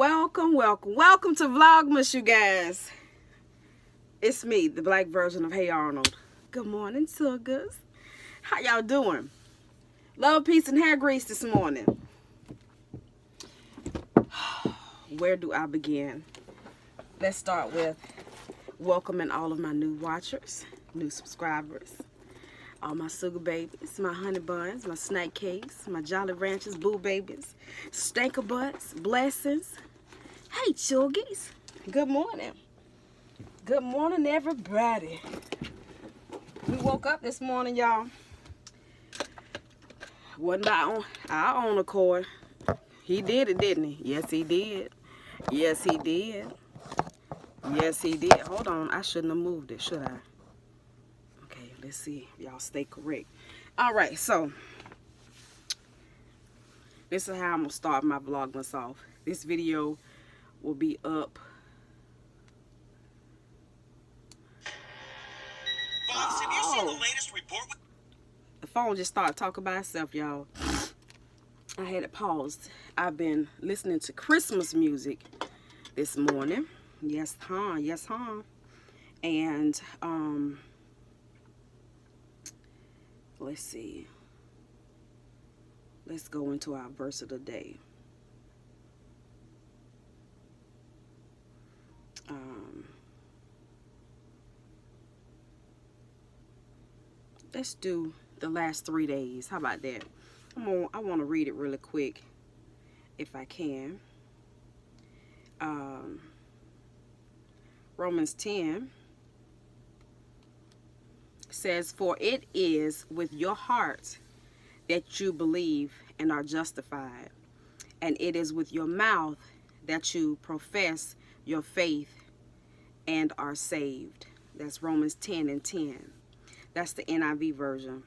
Welcome to Vlogmas, you guys. It's me, the black version of Hey Arnold. Good morning, suckers. How y'all doing? Love, peace, and hair grease this morning. Where do I begin? Let's start with welcoming all of my new watchers, new subscribers, all my sugar babies, my honey buns, my snack cakes, my Jolly Ranchers, boo babies, stanker butts, blessings. Hey, chuggies. Good morning. Good morning, everybody. We woke up this morning, y'all. Wasn't by our own accord. He did it, didn't he? Yes, he did. Yes, he did. Yes, he did. Hold on. I shouldn't have moved it, should I? Okay, let's see if y'all stay correct. All right, so this is how I'm going to start my Vlogmas off. This video will be up. Boss, have you seen the latest report? The phone just started talking by itself, y'all. I had it paused. I've been listening to Christmas music this morning. Yes, huh? Yes, huh? And let's see. Let's go into our verse of the day. Let's do the last 3 days. How about that? I want to read it really quick, if I can. Romans 10 says, "For it is with your heart that you believe and are justified, and it is with your mouth that you profess your faith and are saved." That's Romans 10:10. That's the NIV version.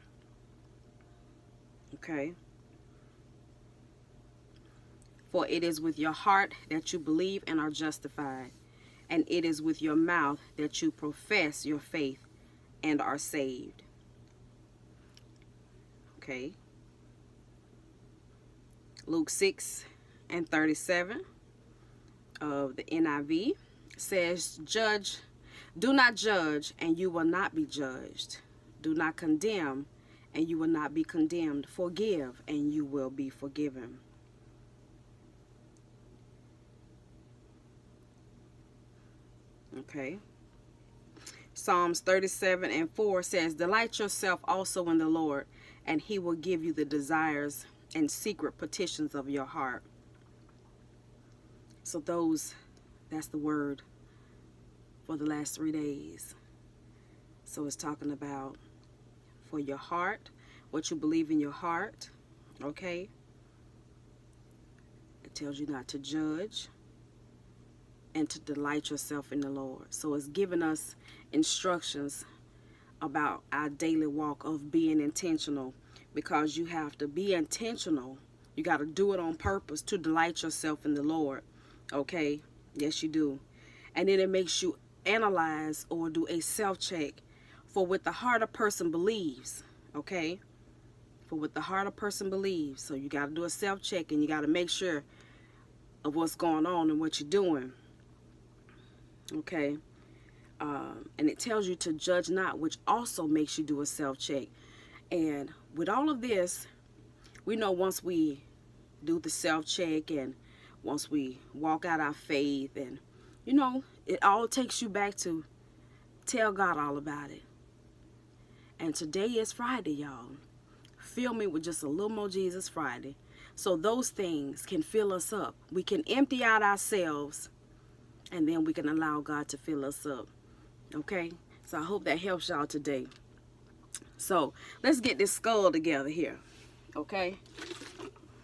Okay. For it is with your heart that you believe and are justified, and it is with your mouth that you profess your faith and are saved. Okay. Luke 6:37 of the NIV says, Do not judge, and you will not be judged. Do not condemn, and you will not be condemned. Forgive, and you will be forgiven. Okay. Psalms 37:4 says, Delight yourself also in the Lord, and he will give you the desires and secret petitions of your heart. So that's the word for the last 3 days. So it's talking about for your heart, what you believe in your heart, okay? It tells you not to judge and to delight yourself in the Lord. So it's giving us instructions about our daily walk of being intentional, because you have to be intentional. You got to do it on purpose to delight yourself in the Lord, okay? Yes, you do. And then it makes you analyze or do a self-check for what the heart a person believes, okay? For what the heart a person believes. So you got to do a self-check, and you got to make sure of what's going on and what you're doing, okay? And it tells you to judge not, which also makes you do a self-check. And with all of this, we know once we do the self-check and once we walk out our faith, and it all takes you back to tell God all about it. And today is Friday, y'all. Fill me with just a little more Jesus Friday. So those things can fill us up. We can empty out ourselves, and then we can allow God to fill us up. Okay? So I hope that helps y'all today. So let's get this skull together here. Okay?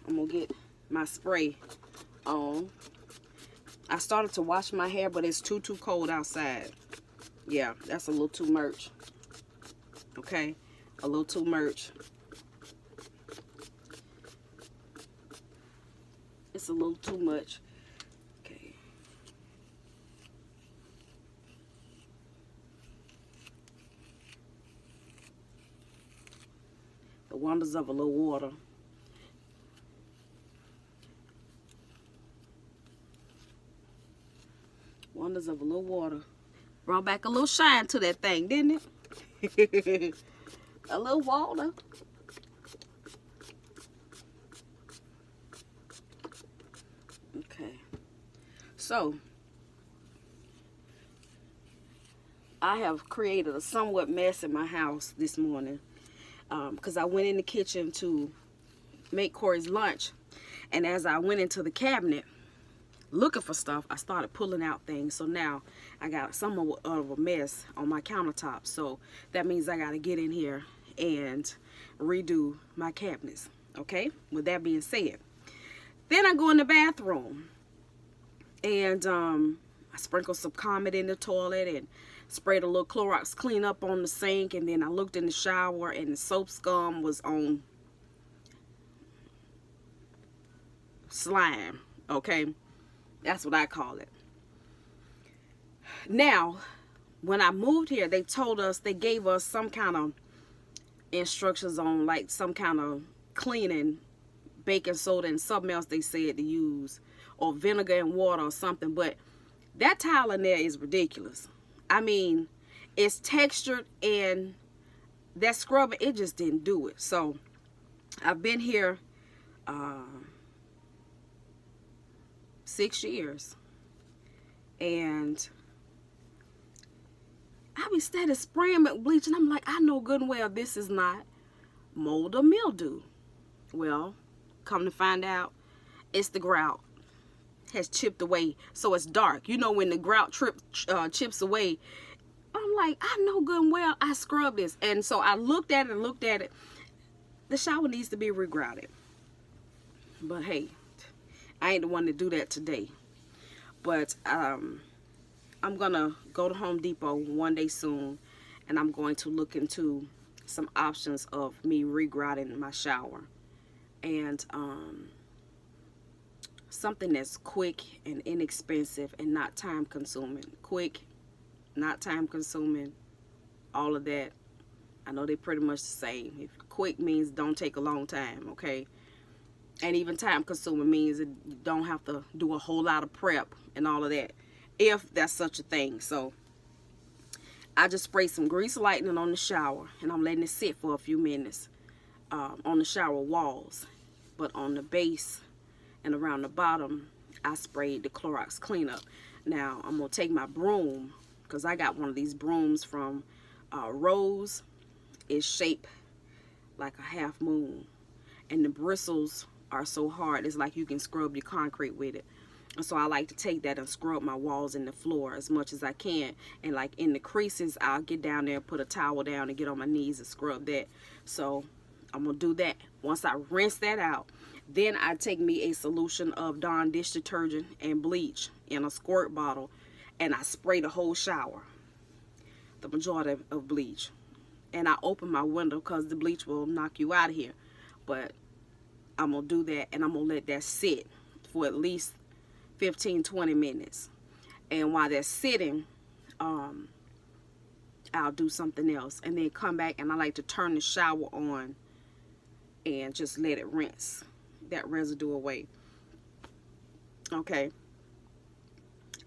I'm going to get my spray on. I started to wash my hair, but it's too cold outside. Yeah, that's a little too much. Okay? A little too much. It's a little too much. Okay. The wonders of a little water. Wonders of a little water. Brought back a little shine to that thing, didn't it? A little water. Okay. So, I have created a somewhat mess in my house this morning. Because I went in the kitchen to make Corey's lunch. And as I went into the cabinet looking for stuff, I started pulling out things. So now I got somewhat of a mess on my countertop. So that means I got to get in here and redo my cabinets. Okay? With that being said, then I go in the bathroom and I sprinkle some Comet in the toilet and sprayed a little Clorox cleanup on the sink. And then I looked in the shower and the soap scum was on slime. Okay? That's what I call it. Now, when I moved here, they gave us some kind of instructions on like some kind of cleaning, baking soda and something else they said to use, or vinegar and water or something. But that tile in there is ridiculous. I mean, it's textured, and that scrubber, it just didn't do it. So I've been here 6 years, and I be steady spraying with bleach, and I'm like, I know good and well this is not mold or mildew. Well, come to find out, it's the grout has chipped away, so it's dark. You know, when the grout chips away, I'm like, I know good and well I scrubbed this. And so I looked at it. The shower needs to be regrouted. But hey, I ain't the one to do that today. But I'm gonna go to Home Depot one day soon, and I'm going to look into some options of me regrouting my shower, and something that's quick and inexpensive and not time consuming. Quick, not time consuming, all of that. I know they're pretty much the same. If quick means don't take a long time, okay? And even time consuming means that you don't have to do a whole lot of prep and all of that, if that's such a thing. So I just sprayed some grease lightning on the shower, and I'm letting it sit for a few minutes on the shower walls. But on the base and around the bottom, I sprayed the Clorox cleanup. Now I'm gonna take my broom, because I got one of these brooms from Rose. It's shaped like a half moon, and the bristles are so hard, it's like you can scrub your concrete with it. And so I like to take that and scrub my walls and the floor as much as I can. And like in the creases, I'll get down there and put a towel down and get on my knees and scrub that. So I'm gonna do that. Once I rinse that out, then I take me a solution of Dawn dish detergent and bleach in a squirt bottle, and I spray the whole shower, the majority of bleach. And I open my window because the bleach will knock you out of here. But I'm gonna do that, and I'm gonna let that sit for at least 15-20 minutes. And while that's sitting, I'll do something else, and then come back, and I like to turn the shower on and just let it rinse that residue away. Okay,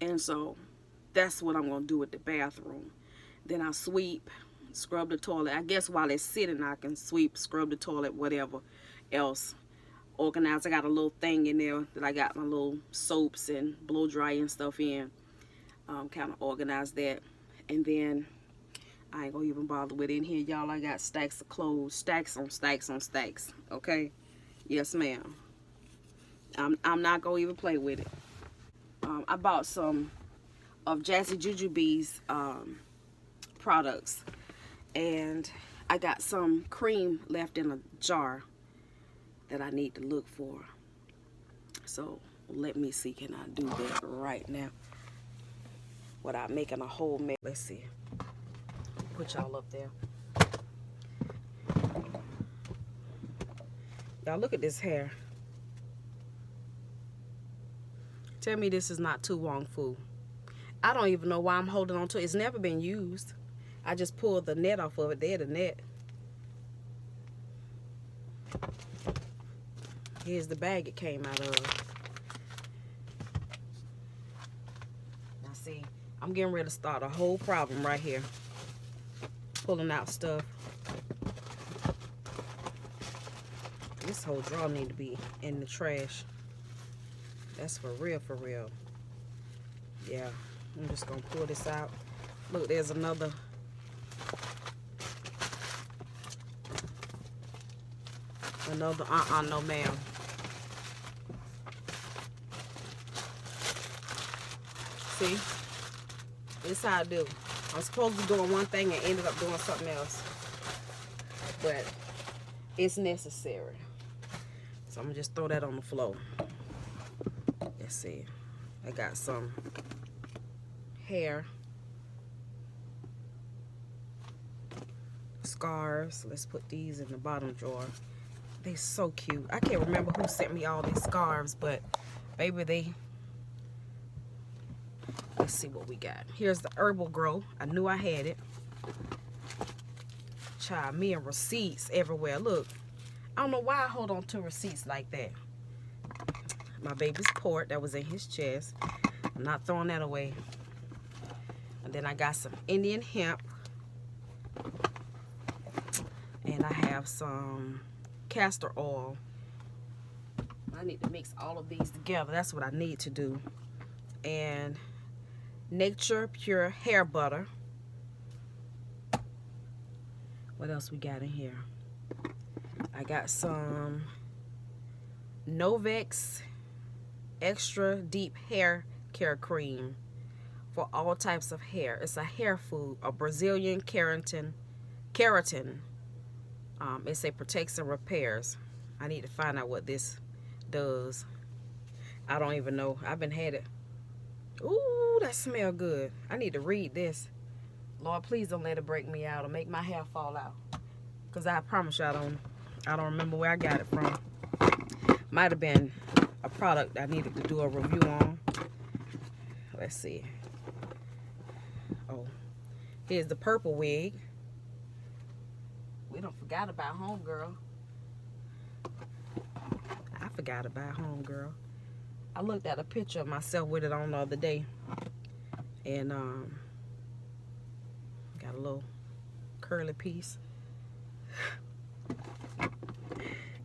and so that's what I'm gonna do with the bathroom. Then I sweep, scrub the toilet. I guess while it's sitting, I can sweep, scrub the toilet, whatever else. Organize. I got a little thing in there that I got my little soaps and blow dry and stuff in. Kind of organize that, and then I ain't gonna even bother with it in here, y'all. I got stacks of clothes, stacks on stacks on stacks. Okay, yes ma'am. I'm not gonna even play with it. I bought some of Jazzy Jujubee's products, and I got some cream left in a jar that I need to look for. So let me see, can I do that right now without making a whole mess? Let's see. Put y'all up there. Y'all look at this hair. Tell me this is not Tu Wong Fu. I don't even know why I'm holding on to it. It's never been used. I just pulled the net off of it. There, the net. Here's the bag it came out of. Now see, I'm getting ready to start a whole problem right here. Pulling out stuff. This whole drawer need to be in the trash. That's for real, for real. Yeah, I'm just gonna pull this out. Look, there's another. Another, no ma'am. See? This how I do. I'm supposed to be doing one thing and ended up doing something else. But it's necessary. So I'm gonna just throw that on the floor. Let's see. I got some hair. Scarves. Let's put these in the bottom drawer. They're so cute. I can't remember who sent me all these scarves, but baby, they... Let's see what we got. Here's the Herbal Grow. I knew I had it. Child, me and receipts everywhere. Look, I don't know why I hold on to receipts like that. My baby's port that was in his chest. I'm not throwing that away. And then I got some Indian hemp. And I have some castor oil. I need to mix all of these together. That's what I need to do. And Nature Pure hair butter. What else we got in here? I got some Novex Extra Deep Hair Care Cream for all types of hair. It's a hair food, a Brazilian keratin. It say protects and repairs. I need to find out what this does. I don't even know. I've been had it. Ooh, that smell good. I need to read this. Lord, please don't let it break me out or make my hair fall out. Because I promise you I don't remember where I got it from. Might have been a product I needed to do a review on. Let's see. Oh, here's the purple wig. We don't forgot about Homegirl. I forgot about Homegirl. I looked at a picture of myself with it on the other day. And got a little curly piece.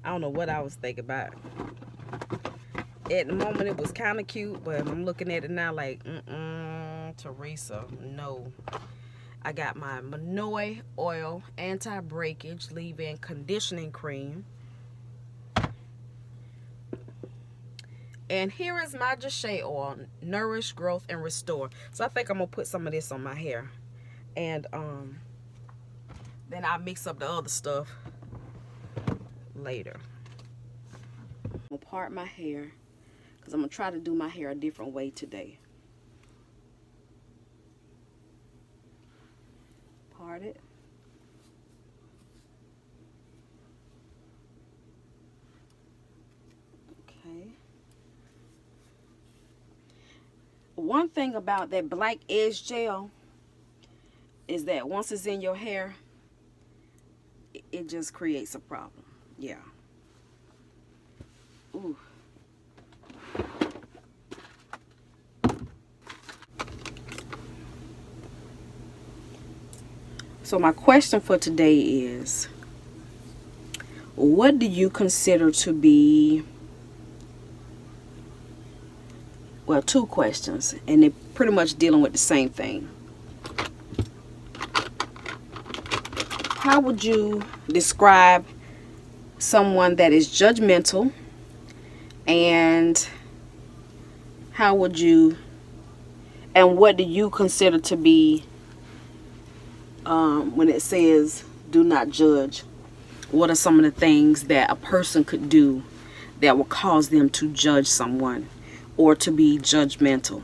I don't know what I was thinking about. At the moment it was kind of cute, but I'm looking at it now like, Teresa, no. I got my Manoy Oil Anti-Breakage Leave-In Conditioning Cream. And here is my Jachet Oil, Nourish, Growth, and Restore. So I think I'm going to put some of this on my hair. And then I'll mix up the other stuff later. I'm going to part my hair because I'm going to try to do my hair a different way today. Part it. Okay. One thing about that black edge gel is that once it's in your hair, it just creates a problem. Yeah. Ooh. So my question for today is, what do you consider to be, well, two questions, and they're pretty much dealing with the same thing. How would you describe someone that is judgmental, and how would you, and what do you consider to be, when it says do not judge, what are some of the things that a person could do that will cause them to judge someone or to be judgmental?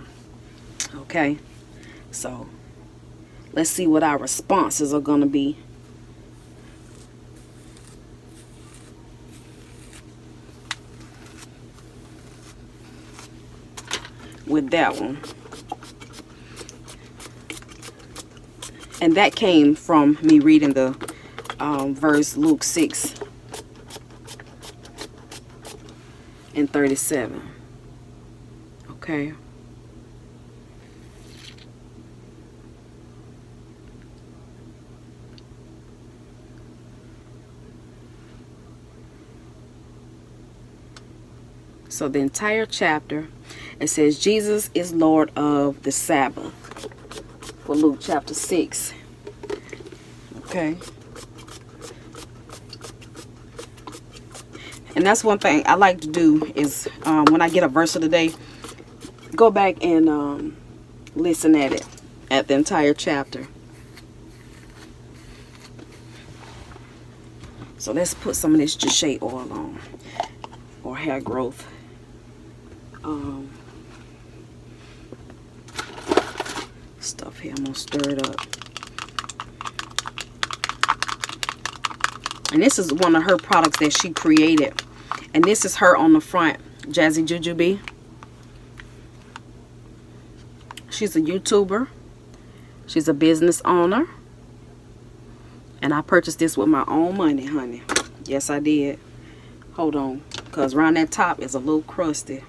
Okay, so let's see what our responses are going to be. With that one. And that came from me reading the verse Luke 6:37. Okay. So the entire chapter, it says Jesus is Lord of the Sabbath. For Luke chapter 6. Okay. And that's one thing I like to do is when I get a verse of the day, go back and listen at it, at the entire chapter. So let's put some of this shea oil on, or hair growth. Stuff here, I'm gonna stir it up. And this is one of her products that she created, and this is her on the front, Jazzy Jujubee. She's a YouTuber, she's a business owner, and I purchased this with my own money, honey. Yes, I did. Hold on, because around that top is a little crusty.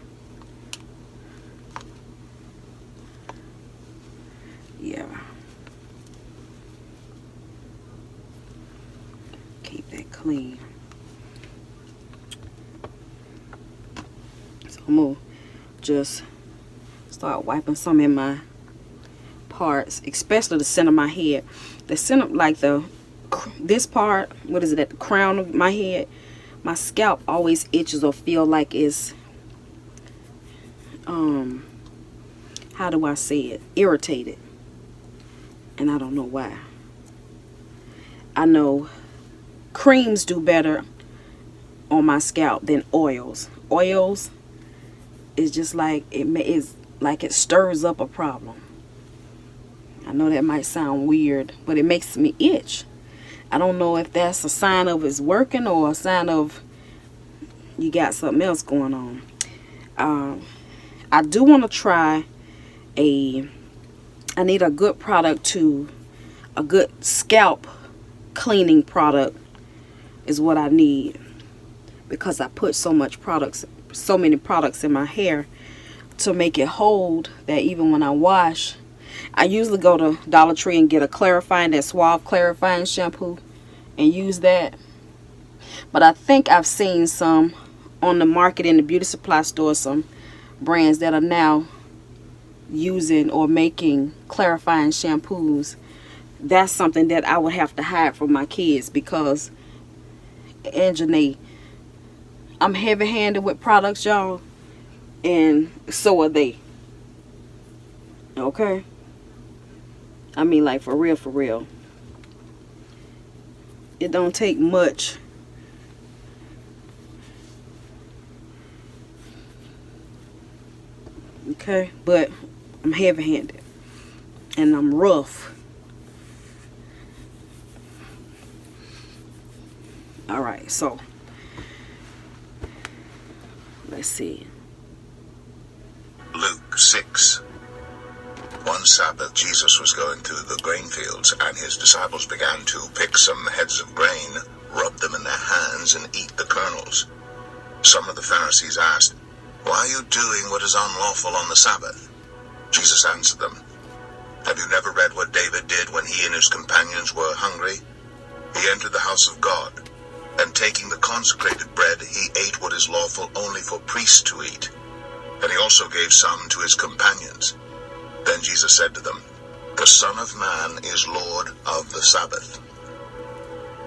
Yeah. Keep that clean. So I'm going to just start wiping some in my parts, especially the center of my head. The center, like this part, what is it, at the crown of my head, my scalp always itches or feel like it's, how do I say it, irritated. And I don't know why. I know creams do better on my scalp than oils. Oils is just like it stirs up a problem. I know that might sound weird, but it makes me itch. I don't know if that's a sign of it's working or a sign of you got something else going on. I do want to try I need a good product a good scalp cleaning product is what I need, because I put so many products in my hair to make it hold that even when I wash, I usually go to Dollar Tree and get that Suave clarifying shampoo and use that. But I think I've seen some on the market in the beauty supply store, some brands that are now using or making clarifying shampoos. That's something that I would have to hide from my kids, because, and Janae, I'm heavy-handed with products, y'all, and so are they. Okay? I mean, like, for real, for real. It don't take much. Okay? But I'm heavy-handed. And I'm rough. Alright, so let's see. Luke 6. One Sabbath, Jesus was going through the grain fields, and his disciples began to pick some heads of grain, rub them in their hands, and eat the kernels. Some of the Pharisees asked, "Why are you doing what is unlawful on the Sabbath?" Jesus answered them, "Have you never read what David did when he and his companions were hungry? He entered the house of God, and taking the consecrated bread, he ate what is lawful only for priests to eat. And he also gave some to his companions. Then Jesus said to them, 'The Son of Man is Lord of the Sabbath.'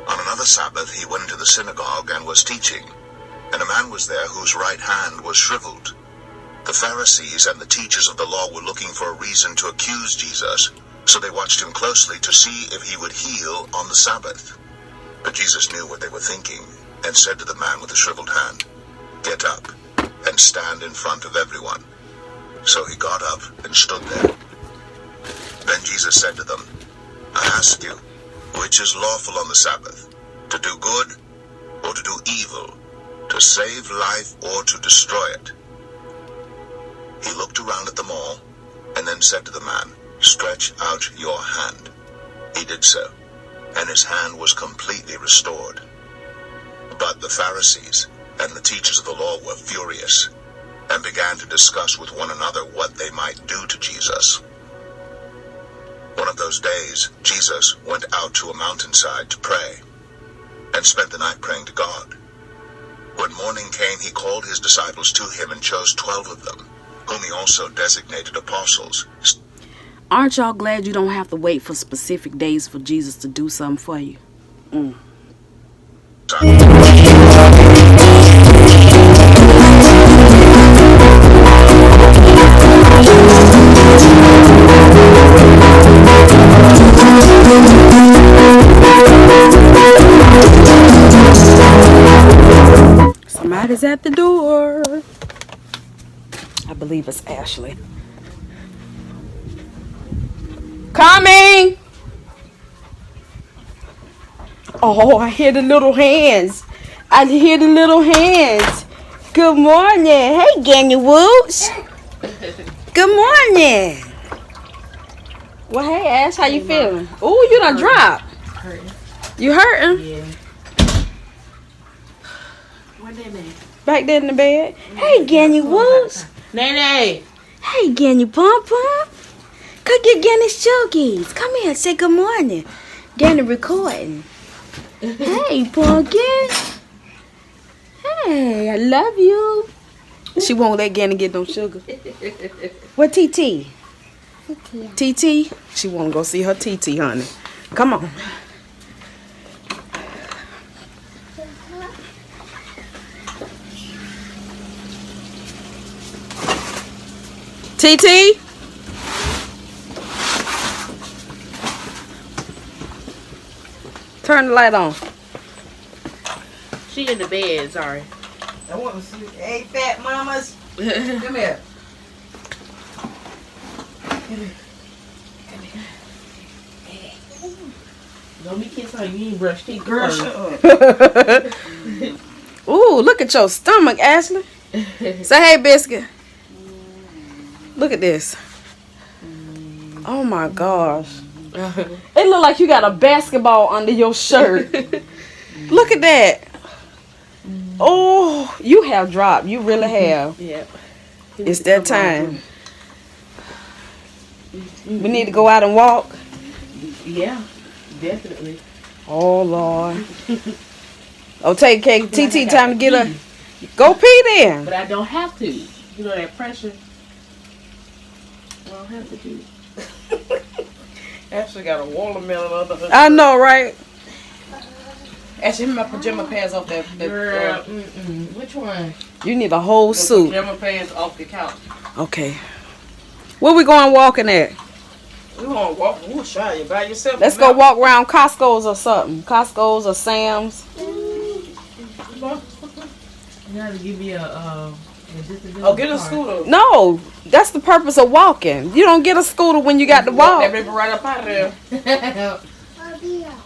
On another Sabbath he went into the synagogue and was teaching, and a man was there whose right hand was shriveled. The Pharisees and the teachers of the law were looking for a reason to accuse Jesus, so they watched him closely to see if he would heal on the Sabbath. But Jesus knew what they were thinking, and said to the man with the shriveled hand, 'Get up and stand in front of everyone.' So he got up and stood there. Then Jesus said to them, 'I ask you, which is lawful on the Sabbath, to do good or to do evil, to save life or to destroy it?' He looked around at them all, and then said to the man, 'Stretch out your hand.' He did so, and his hand was completely restored. But the Pharisees and the teachers of the law were furious, and began to discuss with one another what they might do to Jesus. One of those days, Jesus went out to a mountainside to pray, and spent the night praying to God. When morning came, he called his disciples to him and chose 12 of them, whom he also designated apostles. Aren't y'all glad you don't have to wait for specific days for Jesus to do something for you? Somebody's at the door. I believe it's Ashley. Coming! Oh, I hear the little hands. I hear the little hands. Good morning. Hey, Ganny Woods. Good morning. Well, hey, Ash, how you feeling? Oh, you done dropped. Hurting. You hurting? Yeah. Where they at? Back there in the bed. Hey, Ganny Woods. Nene. Hey, Ganny Pom Pom. Come get Ganny's chuggies. Come here, say good morning. Ganny recording. Hey, Pumpkin. Hey, I love you. She won't let Ganny get no sugar. What TT? TT? She want to go see her TT, honey. Come on. TT? Turn the light on. She in the bed, sorry. I want to see. Hey, fat mamas. Come here. Don't be kissing her. You ain't brushed teeth. Girl, first. shut up. Ooh, look at your stomach, Ashley. Say hey, Biscuit. Look at this. Oh my gosh. It look like you got a basketball under your shirt. Look at that. Oh, you have dropped. You really have. Yeah. It's that time. We need to go out and walk. Yeah, definitely. Oh, Lord. Oh, take cake. TT, time to get her. Go pee then. But I don't have to. You know that pressure. I don't have to do. Ashley got a watermelon under her. I know, right? Ashley, give me my pajama pants off that. Girl, which one? You need a whole suit. Pajama pants off the couch. Okay. Where we going walking at? We want to walk. Ooh, shy, you by yourself. Let's go walk around Costco's or something. Costco's or Sam's. You gotta give me a disability Oh, get a card. scooter. No, that's the purpose of walking. You don't get a scooter when you got to Walk that walk. river right up out of there.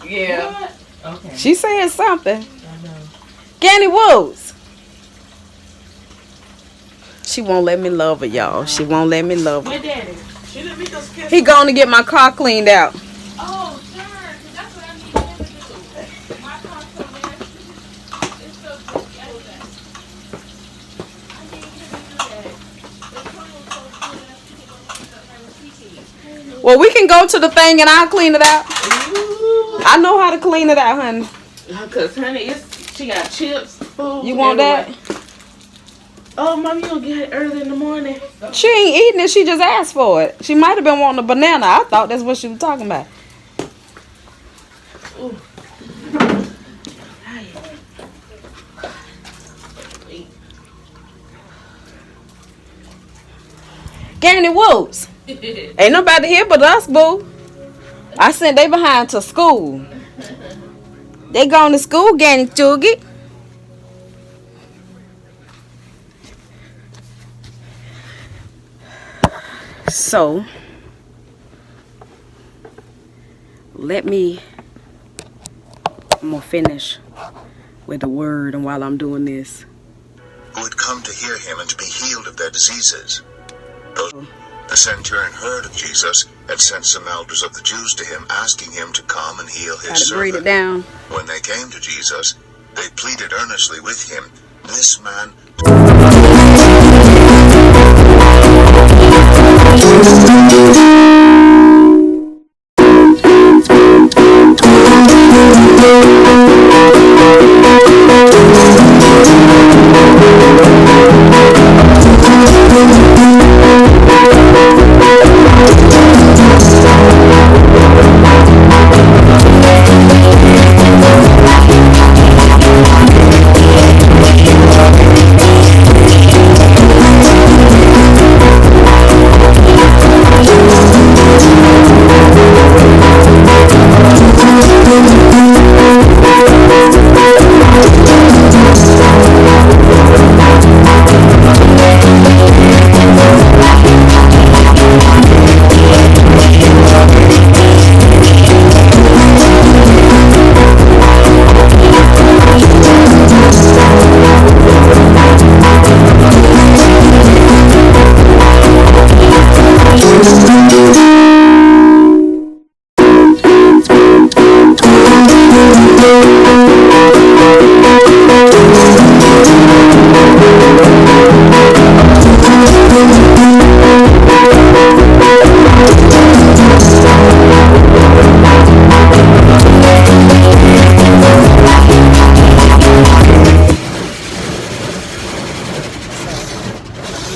Yeah. What? Okay. She saying something. I know. Ganny Woods. She won't let me love her, y'all. She won't let me love Where her. daddy? She didn't make us kiss. He going to get my car cleaned out. Oh, sure. 'Cause that's what I need him to do. My car's so nasty. It's so ghetto that. I need him to do that. The car was so good. I think it was having Well, we can go to the thing and I'll clean it out. Ooh. I know how to clean it out, honey. Cause honey, she got chips, food. You want that? everywhere. Oh, mommy, you gonna get it early in the morning? She ain't eating it. She just asked for it. She might have been wanting a banana. I thought that's what she was talking about. Ooh. Ganny Woods. Ain't nobody here but us, boo. I sent they behind to school. They going to school, Ganny Chuggy. So, I'm going to finish with the word, and while I'm doing this. Who had come to hear him and to be healed of their diseases. The centurion heard of Jesus and sent some elders of the Jews to him, asking him to come and heal his Gotta breathe it servant. down. When they came to Jesus, they pleaded earnestly with him, "This man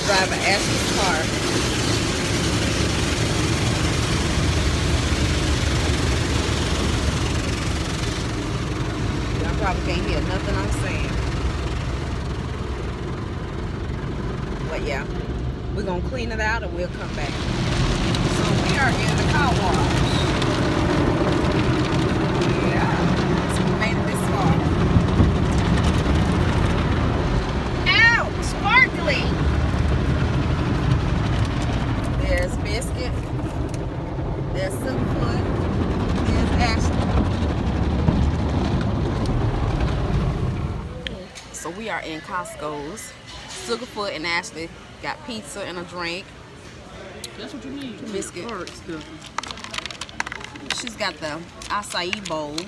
Driving Ashley's car. Y'all probably can't hear nothing I'm saying. But yeah, we're gonna clean it out and we'll come back. So we are in the car wash. Yeah, so we made it this far. Ow! Sparkly! There's Biscuit. There's Silverfoot. There's Ashley. So we are in Costco's. Sugarfoot and Ashley got pizza and a drink. That's what you need. Biscuit. Hard stuff. She's got the acai bowl,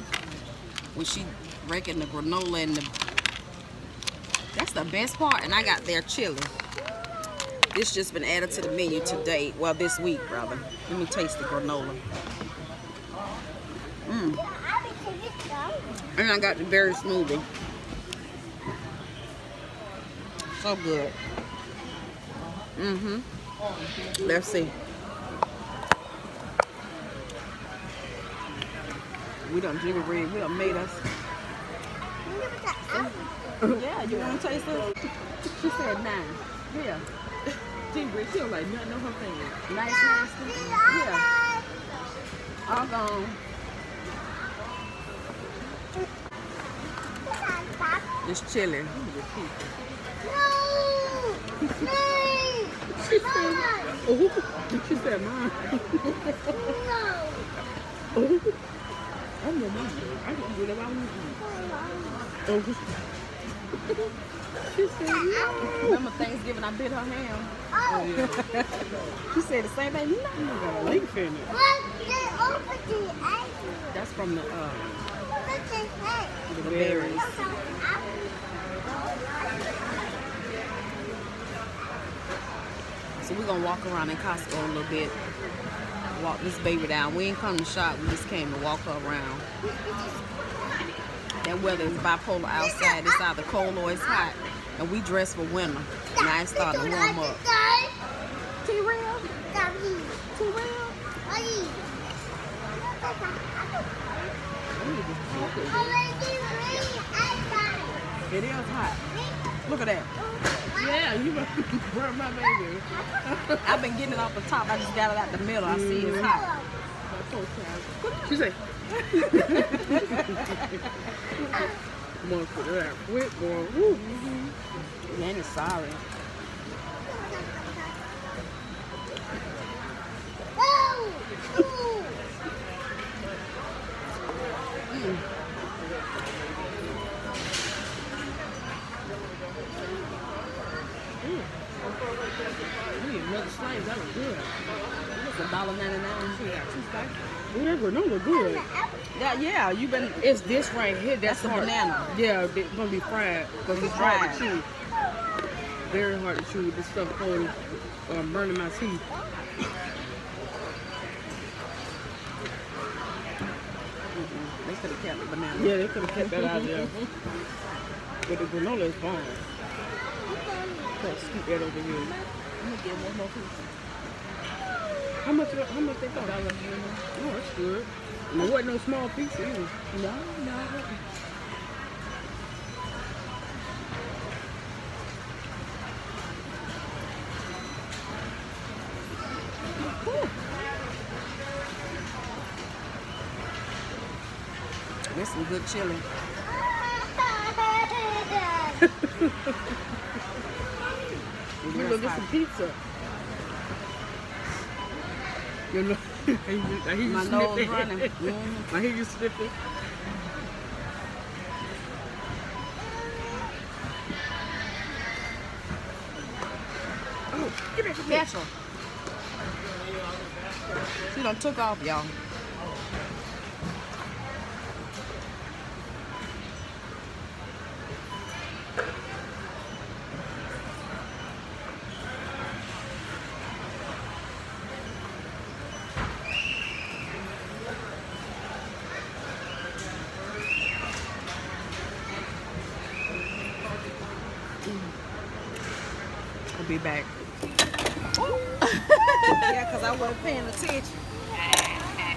which she breaking the granola and the. That's the best part. And I got their chili. This just been added to the menu today. Well, this week, rather. Let me taste the granola. And I got the berry smoothie. So good. Let's see. We done jiggle rig. We done made us. Yeah, you want to taste it? She said 9. Yeah. Gingerbread, she don't like nothing on her finger. Nice, nasty. Yeah. All gone. It's chilly. She said, oh, she said mine. Oh, I'm your mom. I can do whatever I want to do. Oh. She said, yeah. Remember Thanksgiving, I bit her ham. Oh, yeah. She said the same thing. You got a lake fin it. That's from the The berries. So we're gonna walk around in Costco a little bit. Walk this baby down. We ain't come to shop, we just came to walk her around. That weather is bipolar outside. It's either cold or it's hot. And we dress for winter. Now it's starting to warm up. T-Real? T-Real? It is hot. Look at that. Yeah, you burn my baby. I've been getting it off the top. I just got it out the middle. I see it's hot. She said, come on, put it out quick, boy. Woo. Man, it's sorry. We need another slice. That was good. It's $1.99. She got 2 slices. Ooh, that granola good. Yeah, you've been. It's this right here. That's the hard. banana. Yeah, it's gonna be fried because it's hard to chew. Very hard to chew with this stuff cold, burning my teeth. They could have kept the banana. Yeah, they could have kept that out there. But the granola is bomb. So scoop that over here. I'm gonna get one more pizza. How much they cost? Oh, that's good. And there wasn't no small pizza either. No. That's some good chili. We're gonna get some pizza. You know, I hear you My nose sniffing. running. I hear you sniffing. Oh, get back, Catch her. She done took off, y'all. I'll be back. Yeah, because I wasn't paying attention. Yeah,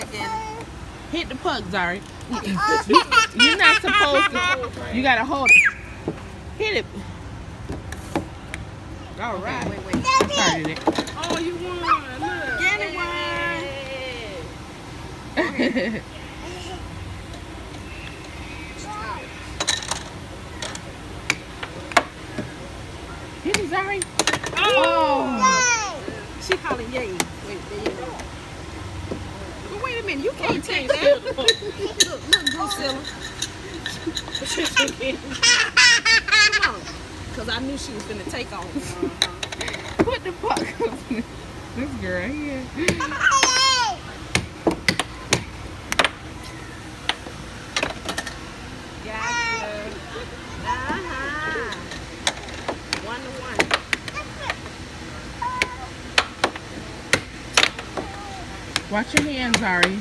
again. Hit the puck, Zari. You're not supposed to. You gotta hold it. Hit it. All right. Wait. I started it. Oh, you won. Look. Get it, one. Hit it, Zari. Oh. She calling yay. Wait, there you go. But wait a minute, you can't take that. Look, Drusilla. Come on. Because I knew she was going to take off. Put the puck. This girl here. Gotcha. 1-1. Watch your hands, Zari.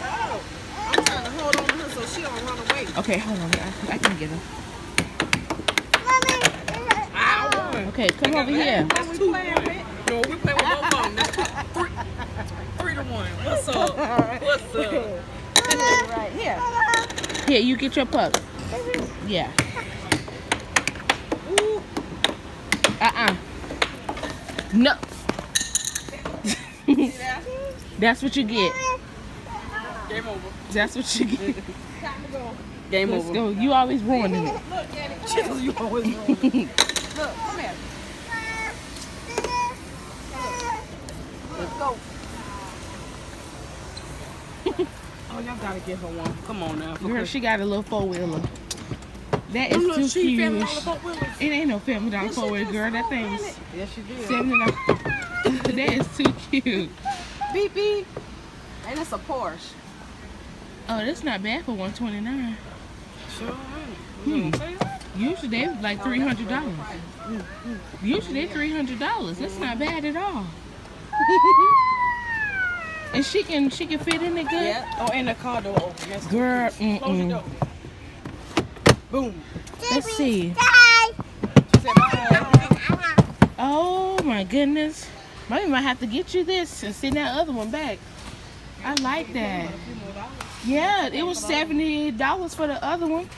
Oh, I'm trying to hold on to her so she don't run away. Okay, hold on. I can get her. I won. Okay, come over here. That's 2-1. No, we play with both of them. That's 3-1. What's up? What's up? Right here. Here, you get your puck. Yeah. Ooh. No. See that? That's what you get. Game over. That's what you get. Time to go. Game Let's over. go. You always ruining it. Look, Daddy. You always wrong. Look, come here. Let's go. Oh, y'all gotta give her one. Come on now. Girl, she got a little four-wheeler. That Them is little too cheap cute. family dollar four-wheelers. It ain't no family dollar four-wheeler, girl. That thing was Yes, you did. $70. That is too cute. Beep, beep. And it's a Porsche. Oh, that's not bad for $129. Sure ain't. Usually they like $300. Usually they $300. That's not bad at all. And she can fit in it good. Yeah. Oh, and the car door open. That's Girl, Close the door. Boom. Let's see. She said, bye. Oh my goodness. Mommy might have to get you this and send that other one back. I like that. Yeah, it was $70 for the other one.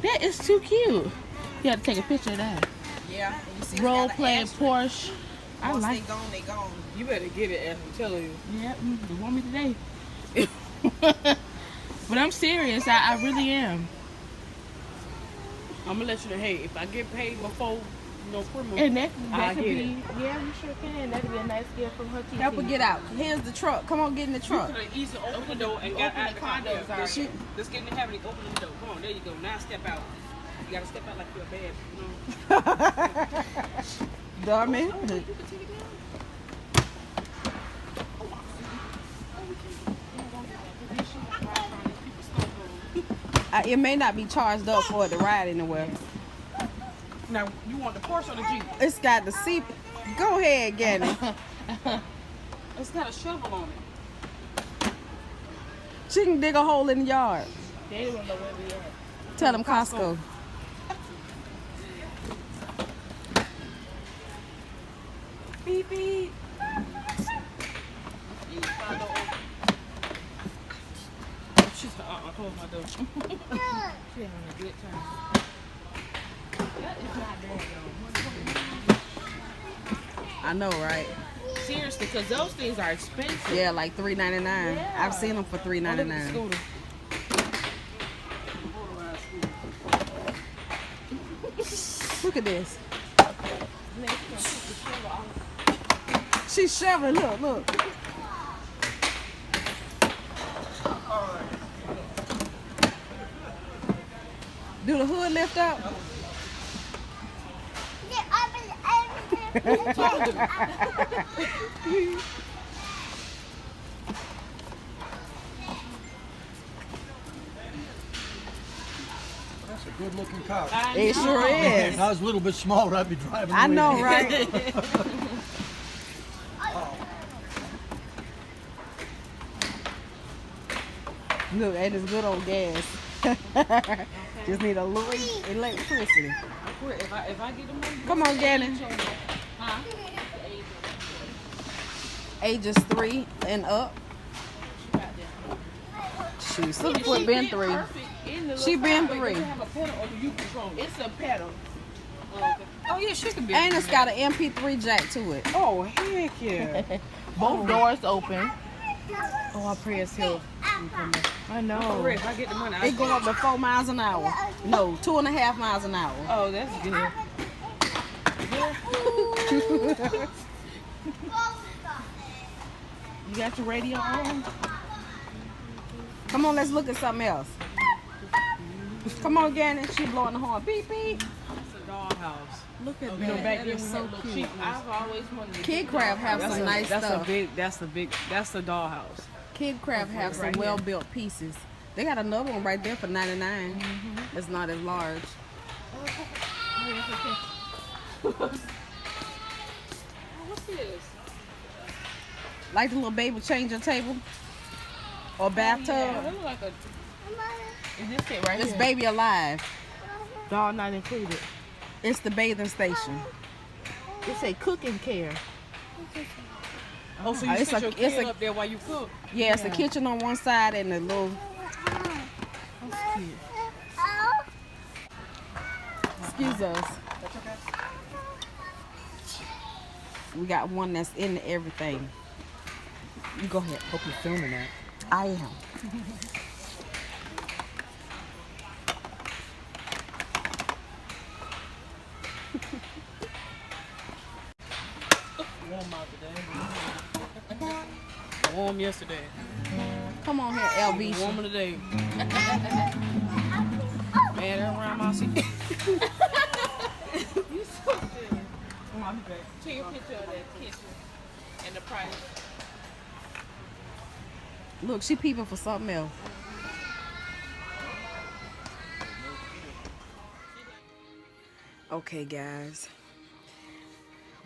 That is too cute. You got to take a picture of that. Yeah. And you see it's Role got an playing asterisk. Porsche. I Once like. they gone, they gone. You better get it, as I'm telling you. Yeah, you want me today? But I'm serious. I really am. I'm gonna let you know, hey, if I get paid before, criminal, And that I'll could get be. it. Yeah, you sure can. That'd be a nice gift from her TV. Help her get out. Here's the truck. Come on, get in the You truck. could have easily opened the door and got Open out the the car car. door, Yeah, sorry. let's get in the habit of opening the door. Come on, there you go. Now step out. You gotta step out like you're a bad, Dummy. You can take it down. It may not be charged up for it to ride anywhere. Now, you want the Porsche or the Jeep? It's got the seat. Go ahead, Ganny. It's got a shovel on it. She can dig a hole in the yard. They don't know where we at. Tell them Costco. Beep beep. She's close my door. She having a good time. That is not bad though. I know, right? Seriously, because those things are expensive. Yeah, like $3.99. Yeah. I've seen them for $3.99. Scooter. Look at this. She's shoveling. Look, look. Do the hood lift up? That's a good looking car. It sure is. If I was a little bit smaller, I'd be driving. I away. know, right? Look, that is good old gas. Just need a little electricity. If I get the money, Come on, Gannon. huh? Ages 3 and up. Shoot, Silverfoot been 3. She been 3. Have a pedal or do you control it? It's a pedal. Oh, okay. Oh yeah, she can be. And it's got an MP3 jack to it. Oh heck yeah! Both doors open. Oh, I pray it's here. I know. If I get the money, It go up to 4 miles an hour. No, 2.5 miles an hour. Oh, that's good. You got your radio on? Come on, let's look at something else. Come on, Gannon. She blowing the horn. Beep, beep. It's a dollhouse. Look at You know, that. back That then is we so had no cute. cheap. I've always wanted to Kid get Craft have that's some a- nice that's stuff. That's the dollhouse. Kid Craft have some Right here. well-built pieces. They got another one right there for $99. It's not as large. What's this? Like the little baby changer table or bathtub. Yeah, that look like a. Is this it right It's here? Baby Alive. Doll not included. It's the bathing station. It say cooking care. Oh, so you It's sit a- your it's kid a- up there while you cook? Yeah, it's the kitchen on one side and the little. That's cute. Excuse us. We got one that's in everything. You go ahead. Hope you're filming that. I am. Warm out today. Warm yesterday. Come on here, LB. Warmer today. Man, that around my seat. You so silly. I'll be back. Take a picture of that kitchen and the price. Look, she peeping for something else. Okay, guys.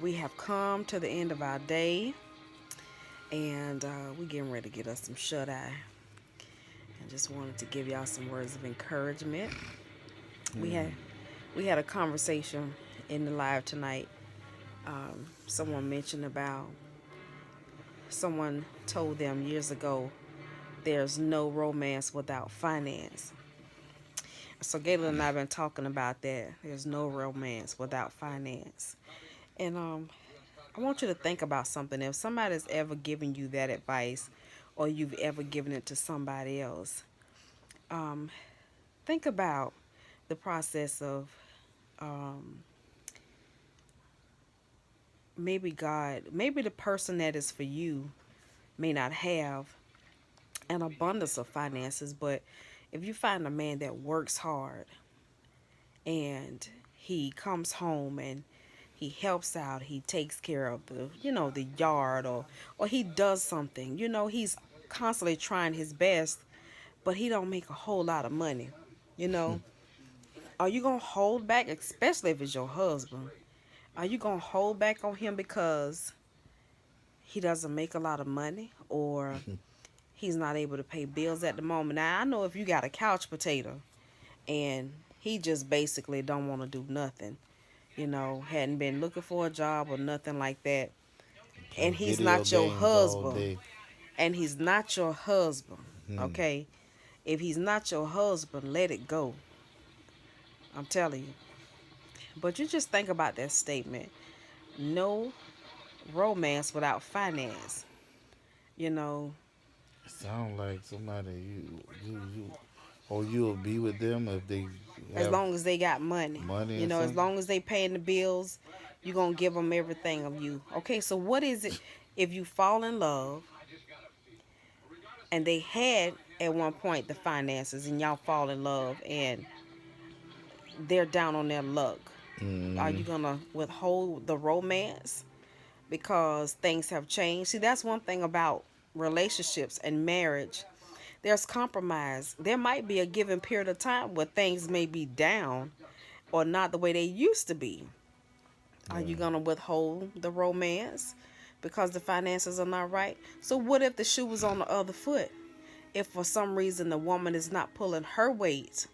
We have come to the end of our day. And we're getting ready to get us some shut-eye. I just wanted to give y'all some words of encouragement. We had a conversation in the live tonight. Someone mentioned about someone told them years ago there's no romance without finance. So Gayla and I have been talking about that. There's no romance without finance. And I want you to think about something. If somebody's ever given you that advice or you've ever given it to somebody else, think about the process of maybe the person that is for you may not have an abundance of finances, but if you find a man that works hard and he comes home and he helps out, he takes care of the yard or he does something, he's constantly trying his best, but he don't make a whole lot of money, are you going to hold back, especially if it's your husband? Are you going to hold back on him because he doesn't make a lot of money or he's not able to pay bills at the moment? Now, I know if you got a couch potato and he just basically don't want to do nothing, hadn't been looking for a job or nothing like that, and he's Video not your games all husband, day. and he's not your husband, okay? If he's not your husband, let it go. I'm telling you. But you just think about that statement. No romance without finance. You know, Sound like somebody or you'll be with them if they as have long as they got money. money You or know, as something. long as they paying the bills, you're going to give them everything of you. Okay, so what is it if you fall in love and they had at one point the finances and y'all fall in love and they're down on their luck? Are you going to withhold the romance because things have changed? See, that's one thing about relationships and marriage. There's compromise. There might be a given period of time where things may be down or not the way they used to be. Are you going to withhold the romance because the finances are not right? So what if the shoe was on the other foot? If for some reason the woman is not pulling her weight,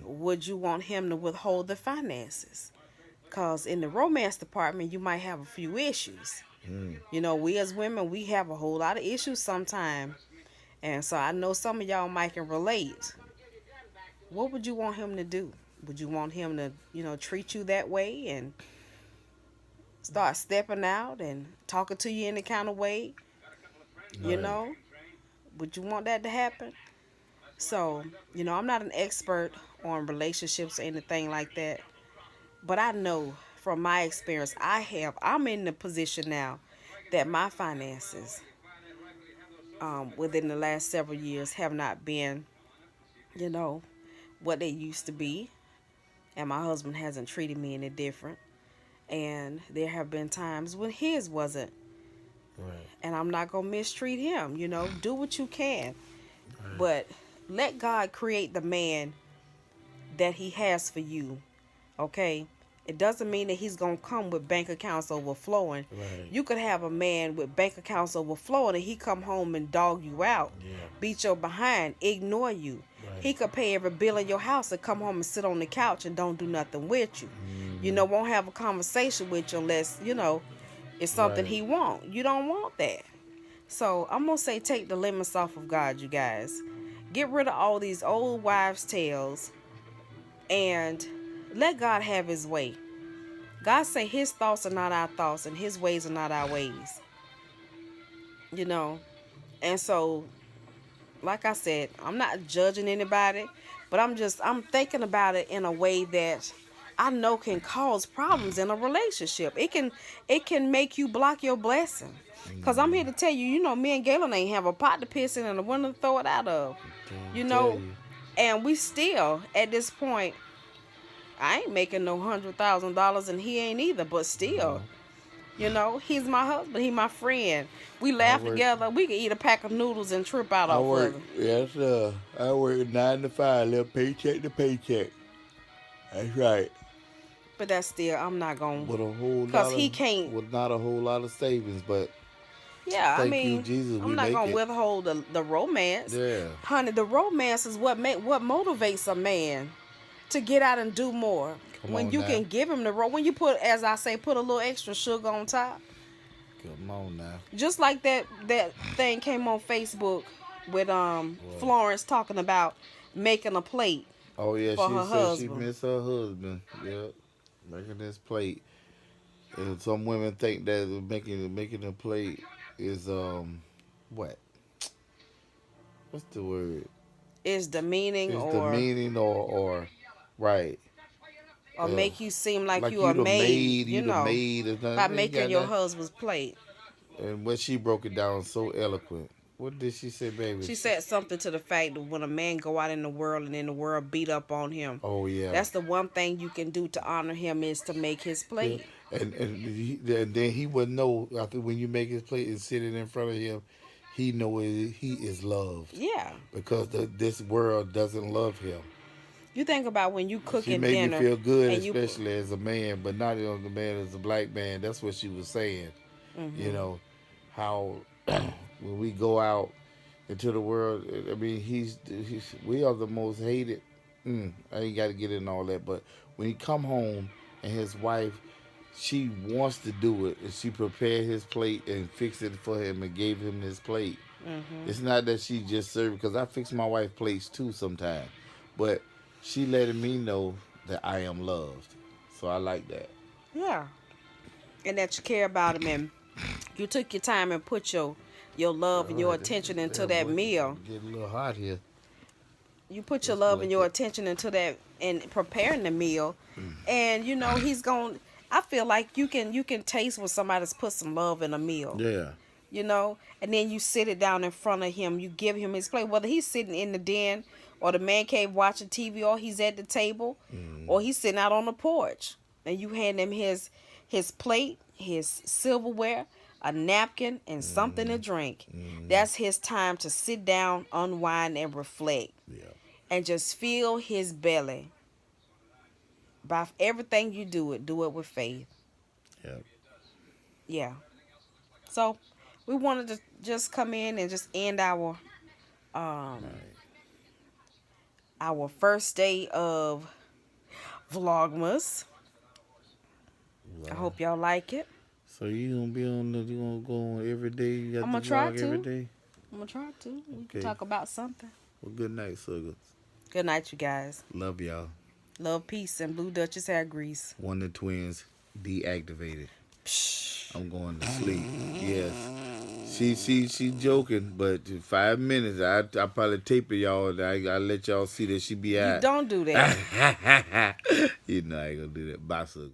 would you want him to withhold the finances? Because in the romance department, you might have a few issues. You know, we as women, we have a whole lot of issues sometimes. And so I know some of y'all might can relate. What would you want him to do? Would you want him to, treat you that way and start stepping out and talking to you in the kind of way? You know? Would you want that to happen? So, I'm not an expert on relationships or anything like that. But I know from my experience, I'm in the position now that my finances within the last several years have not been, what they used to be. And my husband hasn't treated me any different. And there have been times when his wasn't. Right. And I'm not going to mistreat him. Do what you can. But let God create the man that he has for you. Okay? It doesn't mean that he's going to come with bank accounts overflowing. Right. You could have a man with bank accounts overflowing and he come home and dog you out. Yeah. Beat your behind. Ignore you. Right. He could pay every bill in your house and come home and sit on the couch and don't do nothing with you. Won't have a conversation with you unless, it's something he want. You don't want that. So I'm going to say take the limits off of God, you guys. Get rid of all these old wives' tales and let God have his way. God say his thoughts are not our thoughts and his ways are not our ways. And so, like I said, I'm not judging anybody, but I'm thinking about it in a way that I know can cause problems in a relationship. It can make you block your blessing. Because I'm here to tell you, me and Galen ain't have a pot to piss in and a window to throw it out of. And we still, at this point, I ain't making no $100,000 and he ain't either, but still, he's my husband, he my friend. We laugh together. We can eat a pack of noodles and trip out off of him. Yes, sir. I work 9 to 5, little paycheck to paycheck. That's right. But that's still, I'm not going With a whole because lot he of, can't. with not a whole lot of savings, but Yeah, thank you, Jesus. I'm we not make gonna it. withhold the romance. Yeah. Honey, the romance is what motivates a man to get out and do more. When you can give him when you put, as I say, put a little extra sugar on top. Come on now. Just like that thing came on Facebook with Florence talking about making a plate. Oh yeah, for she her said husband. she missed her husband. Yep, making this plate. And some women think that making a plate is what? What's the word? Is demeaning It's or demeaning or right. or make you seem like you you are the maid, you the maid or nothing. by You making got your that. husband's plate. And when she broke it down so eloquent. What did she say, baby? She said something to the fact that when a man go out in the world and in the world beat up on him, Oh yeah. that's the one thing you can do to honor him is to make his plate. Yeah. And then he would know after when you make his plate and sitting in front of him, he know he is loved. Yeah. Because this world doesn't love him. You think about when you cooking She made dinner. me feel good, and especially as a man, but not the man as a black man. That's what she was saying. Mm-hmm. How when we go out into the world, I mean, we are the most hated. I ain't got to get in all that, but when he come home and his wife she wants to do it, and she prepared his plate and fixed it for him and gave him his plate. It's not that she just served, because I fix my wife's plates too sometimes, but she letting me know that I am loved. So I like that. Yeah. And that you care about him, and you took your time and put your love and your attention into that meal. Getting a little hot here. You put your love and your attention into that and preparing the meal, and you know he's going. I feel like you can taste when somebody's put some love in a meal. Yeah. You know, and then you sit it down in front of him. You give him his plate, whether he's sitting in the den or the man cave watching TV, or he's at the table, or he's sitting out on the porch, and you hand him his plate, his silverware, a napkin, and something to drink. That's his time to sit down, unwind, and reflect. Yeah. And just fill his belly. By everything you do it with faith. Yeah. Yeah. So we wanted to just come in and just end our first day of Vlogmas. Wow. I hope y'all like it. So you gonna go on every day? You got I'm gonna to try vlog to. every day? I'm gonna try to. We Okay. can talk about something. Well, good night, suckers. Good night, you guys. Love y'all. Love, peace, and Blue Duchess hair grease. Wonder Twins deactivated. Psh. I'm going to sleep. Yes. She joking, but in 5 minutes I probably tape it y'all and I let y'all see that she be out. You don't do that. You know I ain't gonna do that. Bye, sucker.